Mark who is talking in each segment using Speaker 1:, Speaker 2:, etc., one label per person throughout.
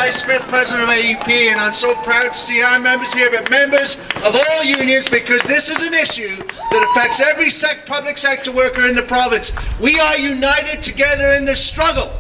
Speaker 1: Guy Smith, President of AUPE, and I'm so proud to see our members here, but members of all unions, because this is an issue that affects every public sector worker in the province. We are united together in this struggle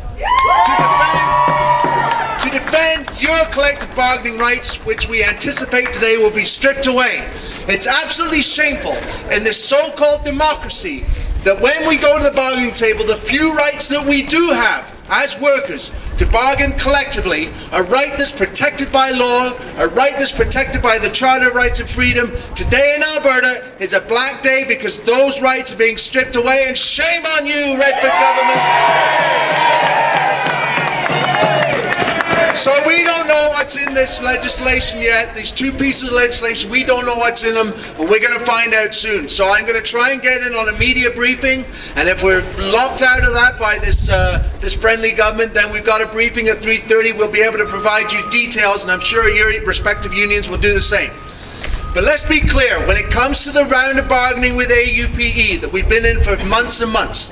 Speaker 1: to defend your collective bargaining rights, which we anticipate today will be stripped away. It's absolutely shameful in this so-called democracy that when we go to the bargaining table, the few rights that we do have as workers to bargain collectively, a right that's protected by law, a right that's protected by the Charter of Rights and Freedom, today in Alberta is a black day because those rights are being stripped away, and shame on you, Redford government. So we don't know what's in this legislation yet. These two pieces of legislation, we don't know what's in them, but we're going to find out soon. So I'm going to try and get in on a media briefing, and if we're locked out of that by this friendly government, then we've got a briefing at 3:30. We'll be able to provide you details, and I'm sure your respective unions will do the same. But let's be clear, when it comes to the round of bargaining with AUPE that we've been in for months and months,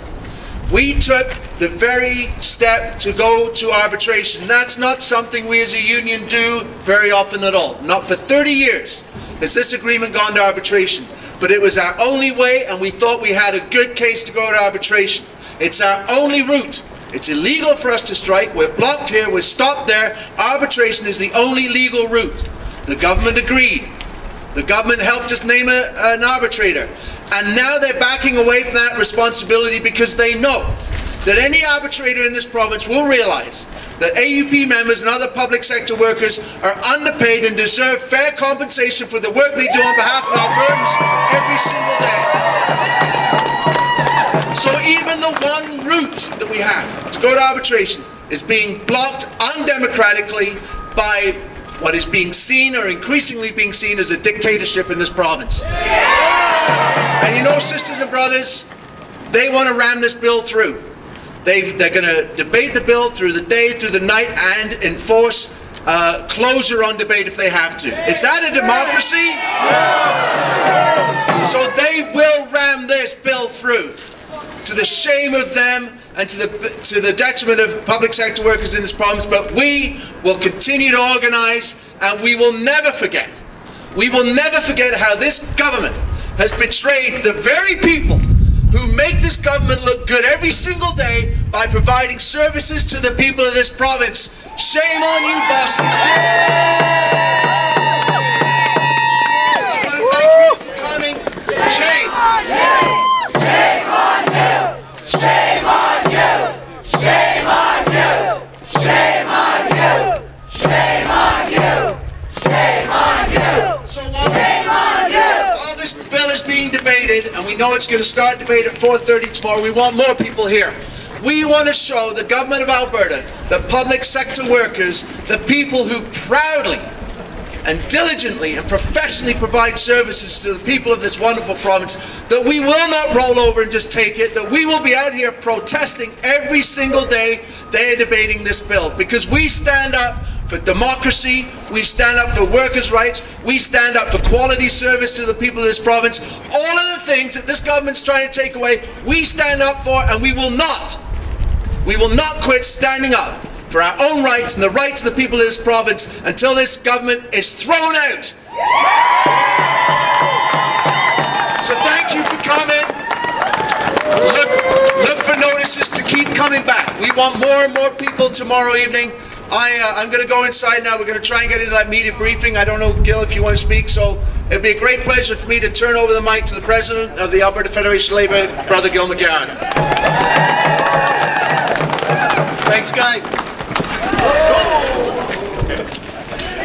Speaker 1: we took the very step to go to arbitration. That's not something we as a union do very often at all. Not for 30 years has this agreement gone to arbitration. But it was our only way, and we thought we had a good case to go to arbitration. It's our only route. It's illegal for us to strike. We're blocked here. We're stopped there. Arbitration is the only legal route. The government agreed. The government helped us name an arbitrator. And now they're backing away from that responsibility because they know that any arbitrator in this province will realize that AUP members and other public sector workers are underpaid and deserve fair compensation for the work they do on behalf of Albertans every single day. So even the one route that we have to go to arbitration is being blocked undemocratically by what is being seen, or increasingly being seen, as a dictatorship in this province. And you know, sisters and brothers, they want to ram this bill through. They're going to debate the bill through the day, through the night, and enforce closure on debate if they have to. Is that a democracy? So they will ram this bill through, to the shame of them and to the detriment of public sector workers in this province. But we will continue to organise, and we will never forget. We will never forget how this government has betrayed the very people who make this government look good every single day by providing services to the people of this province. Shame on you, bosses. I want to thank you for coming. Shame.
Speaker 2: Shame on you! Shame on you! Shame on you! Shame on you! Shame on you! Shame on you!
Speaker 1: So while this bill is being debated, and we know it's going to start debate at 4:30 tomorrow, we want more people here. We want to show the government of Alberta, the public sector workers, the people who proudly and diligently and professionally provide services to the people of this wonderful province, that we will not roll over and just take it, that we will be out here protesting every single day they are debating this bill, because we stand up for democracy, we stand up for workers' rights, we stand up for quality service to the people of this province. All of the things that this government's trying to take away, we stand up for, and we will not quit standing up for our own rights and the rights of the people of this province until this government is thrown out. So thank you for coming. Look for notices to keep coming back. We want more and more people tomorrow evening. I'm going to go inside now. We're going to try and get into that media briefing. I don't know, Gil, if you want to speak. So it'd be a great pleasure for me to turn over the mic to the President of the Alberta Federation of Labour, Brother Gil McGowan.
Speaker 3: Thanks, Guy.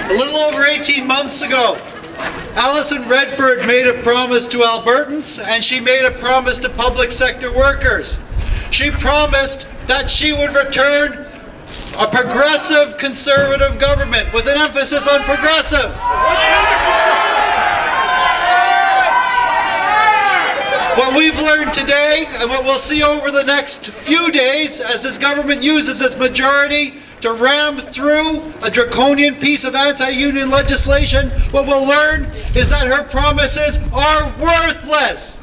Speaker 3: A little over 18 months ago, Alison Redford made a promise to Albertans, and she made a promise to public sector workers. She promised that she would return a progressive conservative government with an emphasis on progressive. What we've learned today, and what we'll see over the next few days as this government uses its majority to ram through a draconian piece of anti-union legislation, what we'll learn is that her promises are worthless.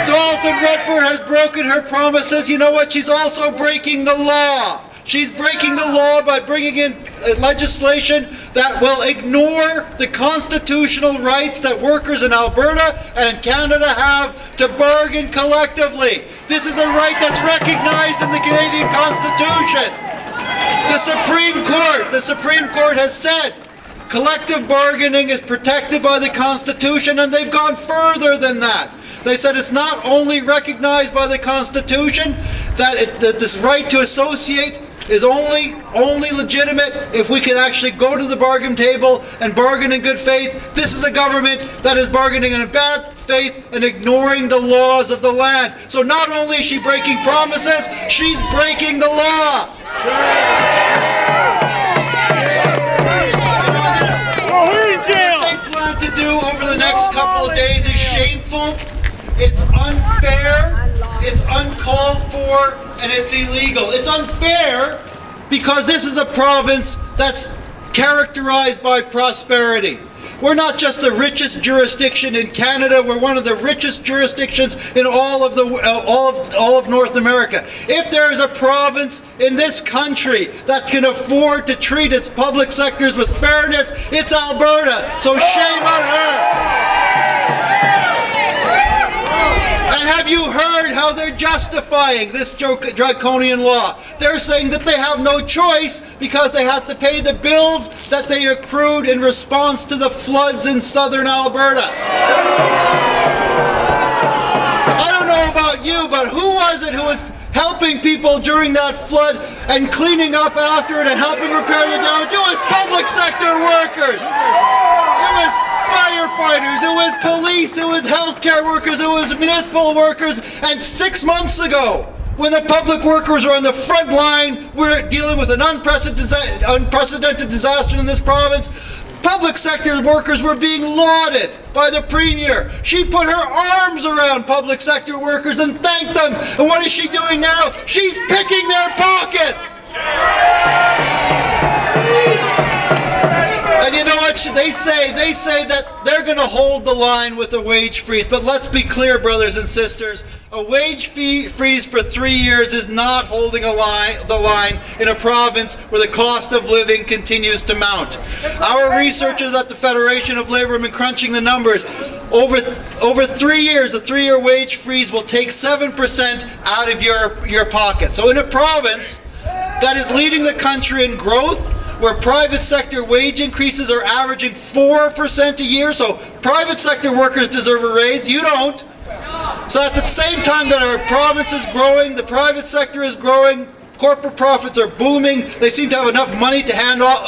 Speaker 3: So Alison Redford has broken her promises. You know what? She's also breaking the law. She's breaking the law by bringing in legislation that will ignore the constitutional rights that workers in Alberta and in Canada have to bargain collectively. This is a right that's recognized in the Canadian Constitution. The Supreme Court has said collective bargaining is protected by the Constitution, and they've gone further than that. They said it's not only recognized by the Constitution, that this right to associate is only legitimate if we can actually go to the bargain table and bargain in good faith. This is a government that is bargaining in bad faith and ignoring the laws of the land. So not only is she breaking promises, she's breaking the law.
Speaker 4: Throw her in jail.
Speaker 3: What they plan to do over the next couple of days is shameful. It's unfair, it's uncalled for, and it's illegal. It's unfair because this is a province that's characterized by prosperity. We're not just the richest jurisdiction in Canada, we're one of the richest jurisdictions in all of North America. If there is a province in this country that can afford to treat its public sectors with fairness, it's Alberta. So shame on her. And have you heard how they're justifying this draconian law? They're saying that they have no choice because they have to pay the bills that they accrued in response to the floods in southern Alberta. I don't know about you, but who was it who was helping people during that flood and cleaning up after it and helping repair the damage? It was public sector workers. It was firefighters, it was police, it was healthcare workers, it was municipal workers. And 6 months ago, when the public workers were on the front line, we're dealing with an unprecedented disaster in this province. Public sector workers were being lauded by the Premier. She put her arms around public sector workers and thanked them. And what is she doing now? She's picking their pockets. And you know what they say? They say that they're going to hold the line with a wage freeze. But let's be clear, brothers and sisters. A wage freeze for 3 years is not holding the line in a province where the cost of living continues to mount. Our researchers at the Federation of Labour have been crunching the numbers. Over 3 years, a 3-year wage freeze will take 7% out of your pocket. So in a province that is leading the country in growth, where private sector wage increases are averaging 4% a year, so private sector workers deserve a raise, you don't. So at the same time that our province is growing, the private sector is growing, corporate profits are booming, they seem to have enough money to hand out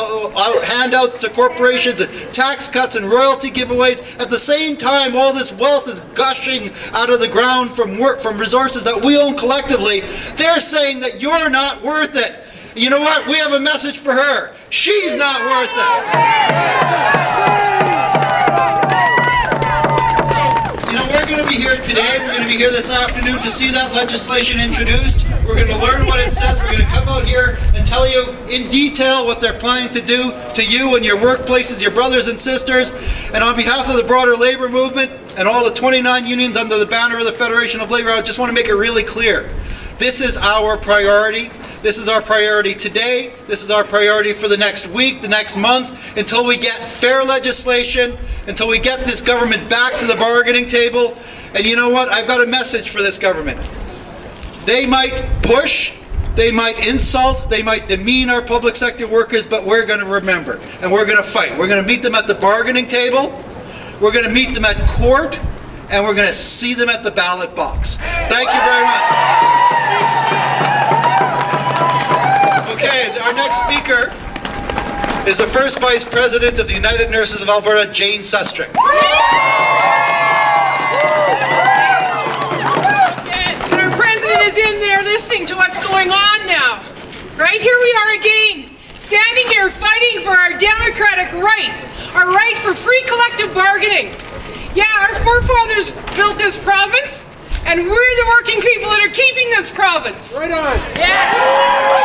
Speaker 3: handouts to corporations and tax cuts and royalty giveaways. At the same time, all this wealth is gushing out of the ground from resources that we own collectively. They're saying that you're not worth it. You know what? We have a message for her. She's not worth it. We're going to be here today, we're going to be here this afternoon to see that legislation introduced. We're going to learn what it says. We're going to come out here and tell you in detail what they're planning to do to you and your workplaces, your brothers and sisters. And on behalf of the broader labour movement and all the 29 unions under the banner of the Federation of Labour, I just want to make it really clear. This is our priority. This is our priority today. This is our priority for the next week, the next month, until we get fair legislation, until we get this government back to the bargaining table. And you know what? I've got a message for this government. They might push, they might insult, they might demean our public sector workers, but we're going to remember and we're going to fight. We're going to meet them at the bargaining table, we're going to meet them at court, and we're going to see them at the ballot box. Thank you very much. Okay, our next speaker is the first Vice President of the United Nurses of Alberta, Jane Sustrick.
Speaker 5: Our President is in there listening to what's going on now. Right, here we are again, standing here fighting for our democratic right, our right for free collective bargaining. Yeah, our forefathers built this province, and we're the working people that are keeping this province.
Speaker 4: Right on.
Speaker 5: Yeah.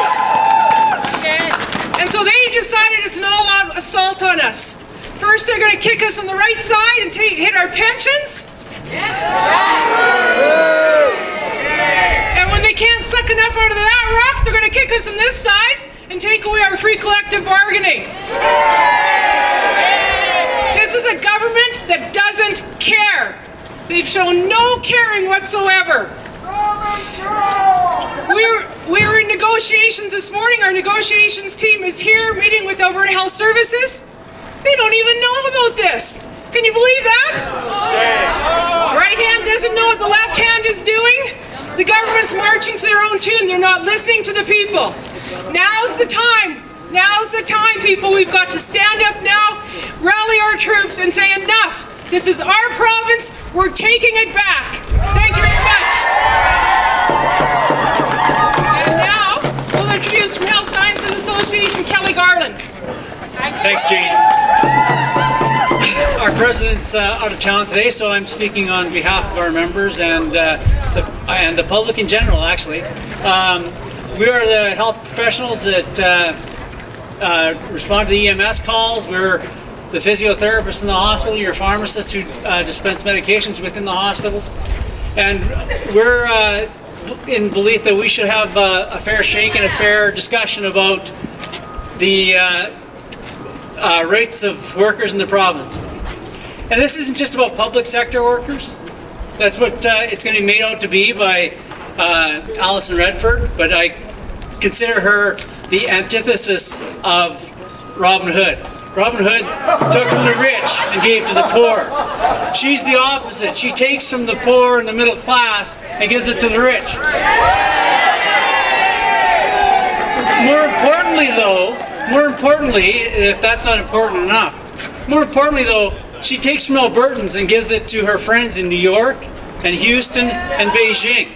Speaker 5: And so they decided it's an all-out assault on us. First, they're going to kick us on the right side and hit our pensions. And when they can't suck enough out of that rock, they're going to kick us on this side and take away our free collective bargaining. This is a government that doesn't care. They've shown no caring whatsoever. We were in negotiations this morning. Our negotiations team is here meeting with Alberta Health Services. They don't even know about this. Can you believe that? The right hand doesn't know what the left hand is doing. The government's marching to their own tune. They're not listening to the people. Now's the time. Now's the time, people. We've got to stand up now, rally our troops, and say enough. This is our province. We're taking it back. Thank you very much. And now, we'll introduce from Health Sciences Association, Kelly Garland.
Speaker 6: Thanks, Jane. Our president's out of town today, so I'm speaking on behalf of our members and the public in general, actually. We are the health professionals that respond to the EMS calls. We're the physiotherapists in the hospital, your pharmacists who dispense medications within the hospitals. And we're in belief that we should have a fair shake and a fair discussion about the rates of workers in the province. And this isn't just about public sector workers. That's what it's going to be made out to be by Alison Redford, but I consider her the antithesis of Robin Hood. Robin Hood took from the rich and gave to the poor. She's the opposite. She takes from the poor and the middle class and gives it to the rich. More importantly, if that's not important enough, more importantly though, she takes from Albertans and gives it to her friends in New York and Houston and Beijing.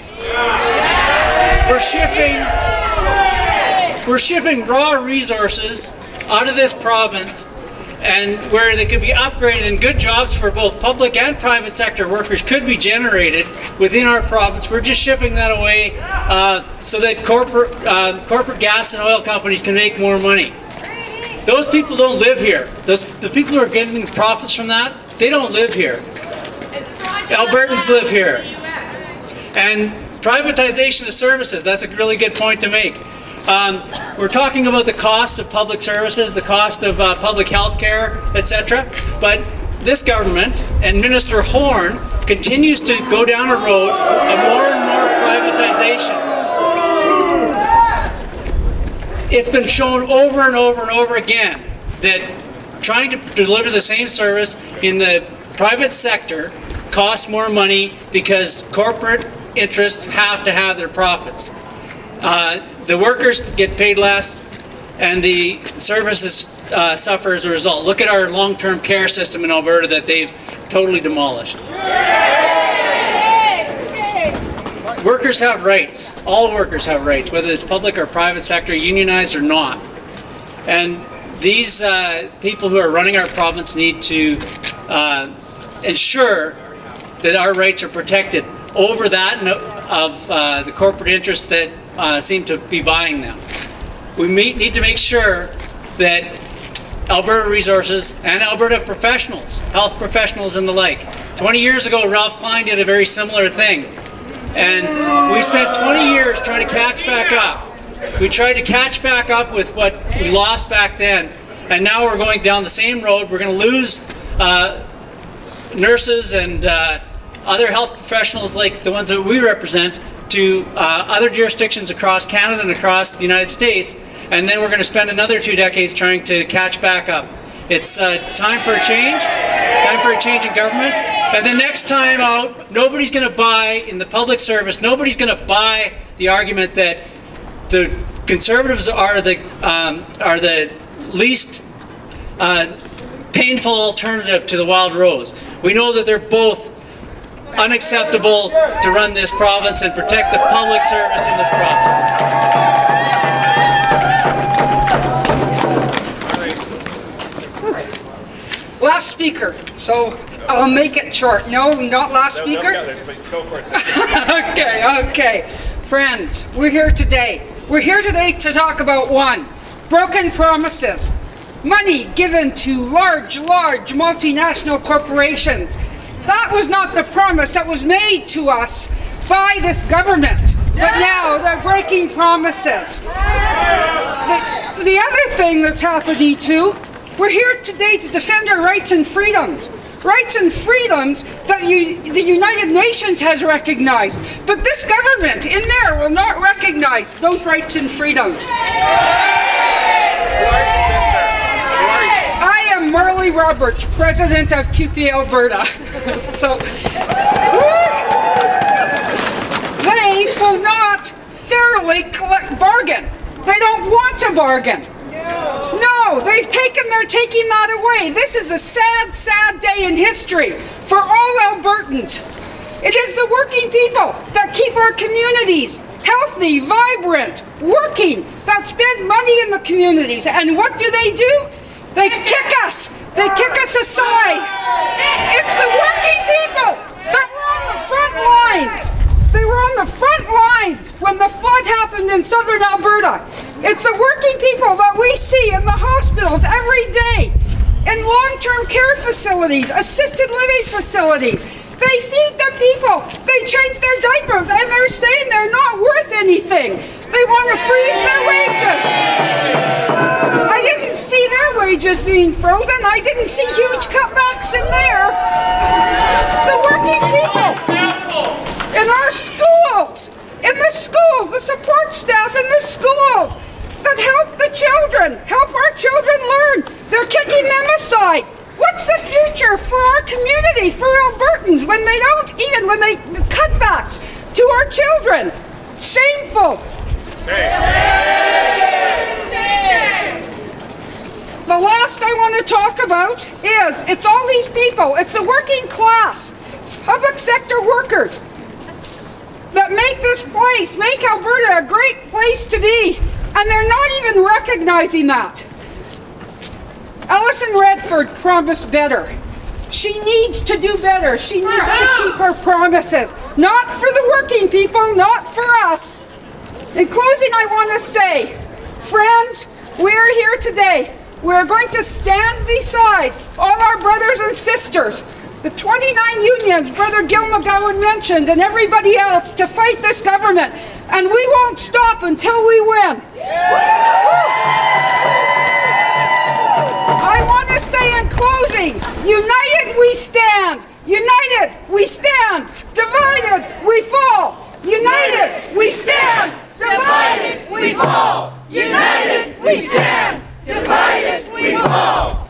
Speaker 6: We're shipping raw resources out of this province, and where they could be upgraded and good jobs for both public and private sector workers could be generated within our province. We're just shipping that away so that corporate gas and oil companies can make more money. Those people don't live here. The people who are getting the profits from that, they don't live here. Albertans live here. And privatization of services, that's a really good point to make. We're talking about the cost of public services, the cost of public health care, etc. But this government and Minister Horn continues to go down a road of more and more privatization. It's been shown over and over and over again that trying to deliver the same service in the private sector costs more money because corporate interests have to have their profits. The workers get paid less and the services suffer as a result. Look at our long-term care system in Alberta that they've totally demolished. Workers have rights. All workers have rights, whether it's public or private sector, unionized or not. And these people who are running our province need to ensure that our rights are protected over that of the corporate interests that seem to be buying them. We need to make sure that Alberta Resources and Alberta professionals, health professionals and the like. 20 years ago, Ralph Klein did a very similar thing. And we spent 20 years trying to catch back up. We tried to catch back up with what we lost back then. And now we're going down the same road. We're going to lose nurses and other health professionals like the ones that we represent to other jurisdictions across Canada and across the United States, and then we're going to spend another 2 decades trying to catch back up. It's time for a change in government, and the next time out, nobody's going to buy in the public service, nobody's going to buy the argument that the Conservatives are the least painful alternative to the Wild Rose. We know that they're both unacceptable to run this province and protect the public service in this province.
Speaker 7: Last speaker, so I'll make it short. No, not last speaker? Okay. Friends, we're here today. We're here today to talk about one, broken promises. Money given to large multinational corporations. That was not the promise that was made to us by this government. but now they're breaking promises. The other thing that's happening too, we're here today to defend our rights and freedoms. Rights and freedoms that the United Nations has recognized. But this government in there will not recognize those rights and freedoms. I am Marley Roberts, President of AUPE Alberta. So, they will not fairly bargain. They don't want to bargain. No, they're taking that away. This is a sad, sad day in history for all Albertans. It is the working people that keep our communities healthy, vibrant, working, that spend money in the communities. And what do? They kick us. They kick us aside. It's the working people that were on the front lines. They were on the front lines when the flood happened in southern Alberta. It's the working people that we see in the hospitals every day, in long-term care facilities, assisted living facilities. They feed the people. They change their diapers, and they're saying they're not worth anything. They want to freeze their wages. I didn't see their wages being frozen. I didn't see huge cutbacks in there. It's the working people. In our schools, the support staff in the schools that help the children, help our children learn. They're kicking them aside. What's the future for our community, for Albertans, when they cut backs to our children? Shameful. The last I want to talk about is, it's all these people, it's the working class, it's public sector workers that make this place, make Alberta a great place to be, and they're not even recognizing that. Alison Redford promised better. She needs to do better. She needs to keep her promises. Not for the working people, not for us. In closing, I want to say, friends, we are here today. We're going to stand beside all our brothers and sisters, the 29 unions Brother Gil McGowan mentioned, and everybody else, to fight this government. And we won't stop until we win. I want to say in closing, united we stand. United we stand. Divided we fall. United we stand.
Speaker 2: Divided we fall. United we stand. Divided we fall.